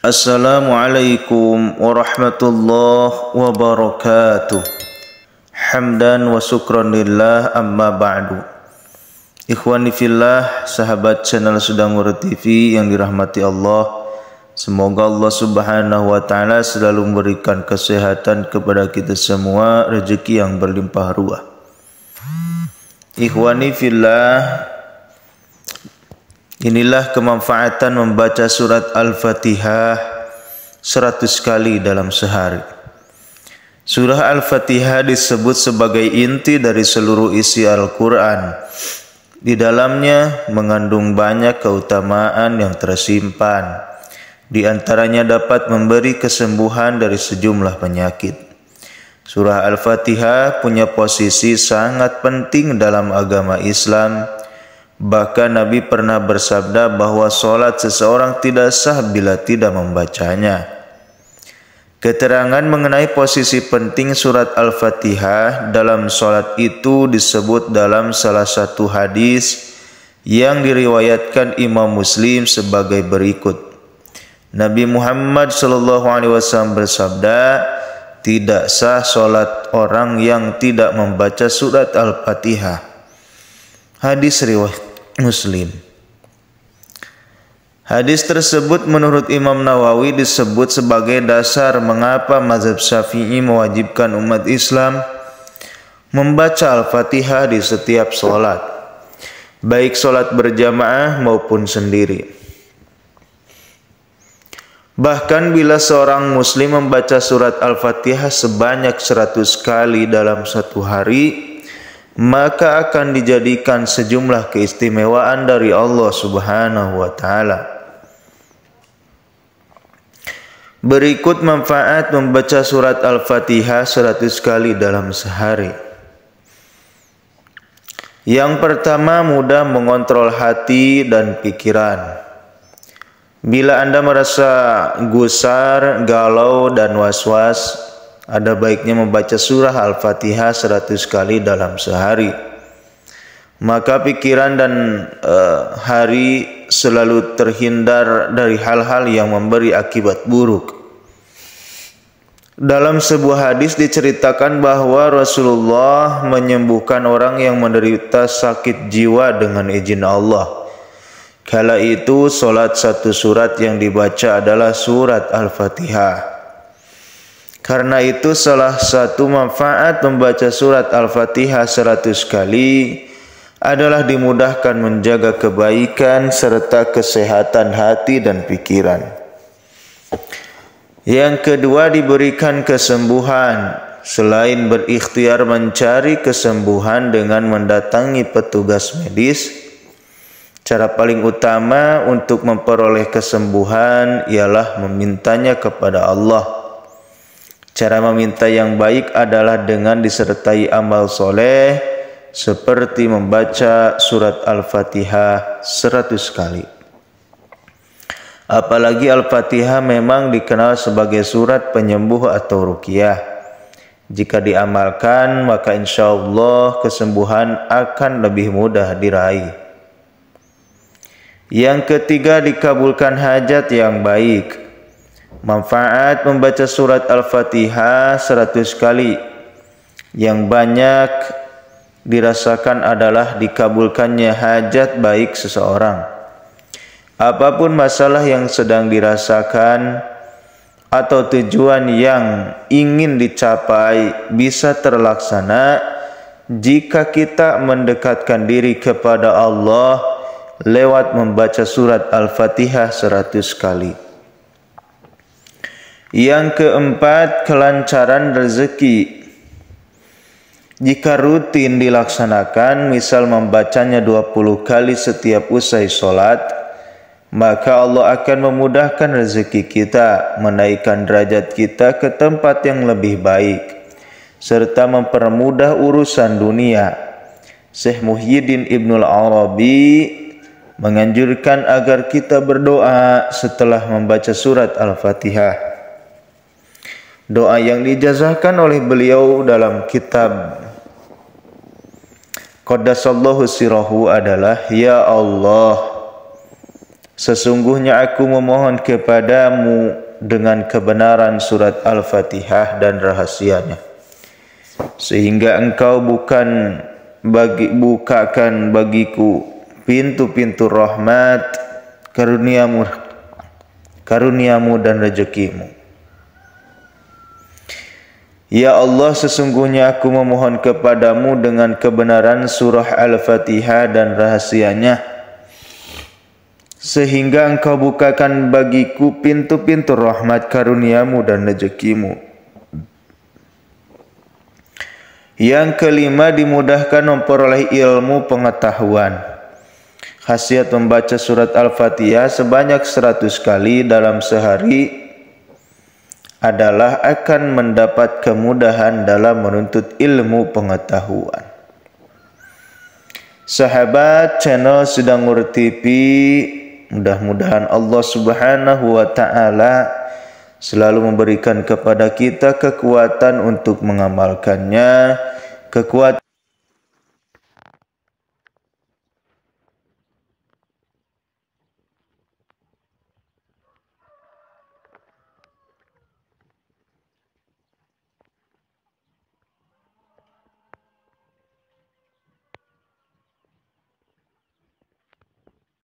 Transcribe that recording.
Assalamualaikum warahmatullahi wabarakatuh. Hamdan wa syukran lillah, amma ba'du. Ikhwani fillah, sahabat channel Sudangur TV yang dirahmati Allah, semoga Allah subhanahu wa ta'ala selalu memberikan kesehatan kepada kita semua, rezeki yang berlimpah ruah. Ikhwani fillah, inilah kemanfaatan membaca surat Al-Fatihah 100 kali dalam sehari. Surah Al-Fatihah disebut sebagai inti dari seluruh isi Al-Quran. Di dalamnya mengandung banyak keutamaan yang tersimpan. Di antaranya dapat memberi kesembuhan dari sejumlah penyakit. Surah Al-Fatihah punya posisi sangat penting dalam agama Islam. Bahkan Nabi pernah bersabda bahwa sholat seseorang tidak sah bila tidak membacanya. Keterangan mengenai posisi penting surat Al-Fatihah dalam sholat itu disebut dalam salah satu hadis yang diriwayatkan Imam Muslim sebagai berikut. Nabi Muhammad SAW bersabda, tidak sah sholat orang yang tidak membaca surat Al-Fatihah. Hadis riwayat Muslim. Hadis tersebut menurut Imam Nawawi disebut sebagai dasar mengapa mazhab Syafi'i mewajibkan umat Islam membaca Al-Fatihah di setiap sholat, baik sholat berjamaah maupun sendiri. Bahkan bila seorang muslim membaca surat Al-Fatihah sebanyak 100 kali dalam satu hari, maka akan dijadikan sejumlah keistimewaan dari Allah subhanahu wa ta'ala. Berikut manfaat membaca surat Al-Fatihah 100 kali dalam sehari. Yang pertama, mudah mengontrol hati dan pikiran. Bila Anda merasa gusar, galau, dan was-was, ada baiknya membaca surah Al-Fatihah 100 kali dalam sehari. Maka pikiran dan hari selalu terhindar dari hal-hal yang memberi akibat buruk. Dalam sebuah hadis diceritakan bahwa Rasulullah menyembuhkan orang yang menderita sakit jiwa dengan izin Allah. Kala itu solat satu surat yang dibaca adalah surat Al-Fatihah. Karena itu salah satu manfaat membaca surat Al-Fatihah 100 kali adalah dimudahkan menjaga kebaikan serta kesehatan hati dan pikiran. Yang kedua, diberikan kesembuhan. Selain berikhtiar mencari kesembuhan dengan mendatangi petugas medis, cara paling utama untuk memperoleh kesembuhan ialah memintanya kepada Allah. Cara meminta yang baik adalah dengan disertai amal soleh seperti membaca surat Al-Fatihah 100 kali. Apalagi Al-Fatihah memang dikenal sebagai surat penyembuh atau ruqyah. Jika diamalkan, maka insya Allah kesembuhan akan lebih mudah diraih. Yang ketiga, dikabulkan hajat yang baik. Manfaat membaca surat Al-Fatihah 100 kali yang banyak dirasakan adalah dikabulkannya hajat baik seseorang. Apapun masalah yang sedang dirasakan atau tujuan yang ingin dicapai bisa terlaksana jika kita mendekatkan diri kepada Allah lewat membaca surat Al-Fatihah 100 kali. Yang keempat, kelancaran rezeki. Jika rutin dilaksanakan, misal membacanya 20 kali setiap usai sholat, maka Allah akan memudahkan rezeki kita, menaikkan derajat kita ke tempat yang lebih baik, serta mempermudah urusan dunia. Syekh Muhyiddin Ibnul Arabi menganjurkan agar kita berdoa setelah membaca surat Al-Fatihah. Doa yang dijazahkan oleh beliau dalam kitab Qaddasallahu sirahu adalah, Ya Allah, Sesungguhnya aku memohon kepadamu dengan kebenaran surat Al-Fatihah dan rahasianya, sehingga engkau bukakan bagiku pintu-pintu rahmat, karuniamu dan rezekimu. Ya Allah, sesungguhnya aku memohon kepadamu dengan kebenaran surah Al-Fatihah dan rahasianya, sehingga engkau bukakan bagiku pintu-pintu rahmat, karuniamu dan rezekimu. Yang kelima, dimudahkan memperoleh ilmu pengetahuan. Khasiat membaca surat Al-Fatihah sebanyak 100 kali dalam sehari adalah akan mendapat kemudahan dalam menuntut ilmu pengetahuan. Sahabat channel Sedangur TV, mudah-mudahan Allah Subhanahu wa Ta'ala selalu memberikan kepada kita kekuatan untuk mengamalkannya, kekuatan